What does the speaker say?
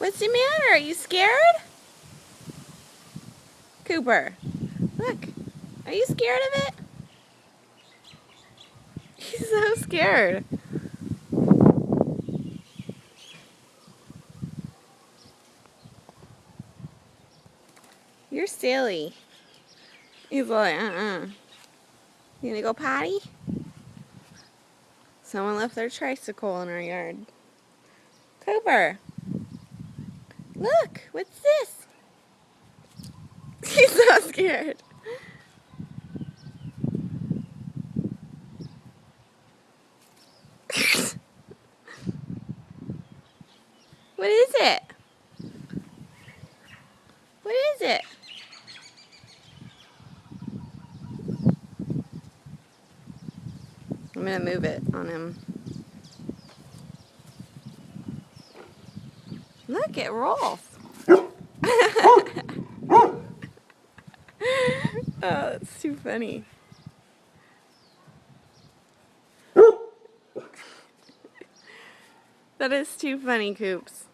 What's the matter? Are you scared? Cooper, look. Are you scared of it? He's so scared. You're silly. He's like, You gonna go potty? Someone left their tricycle in our yard. Cooper, look, what's this? He's so scared. What is it? What is it? I'm gonna move it on him. Look, it rolls. Oh, that's too funny. That is too funny, Coops.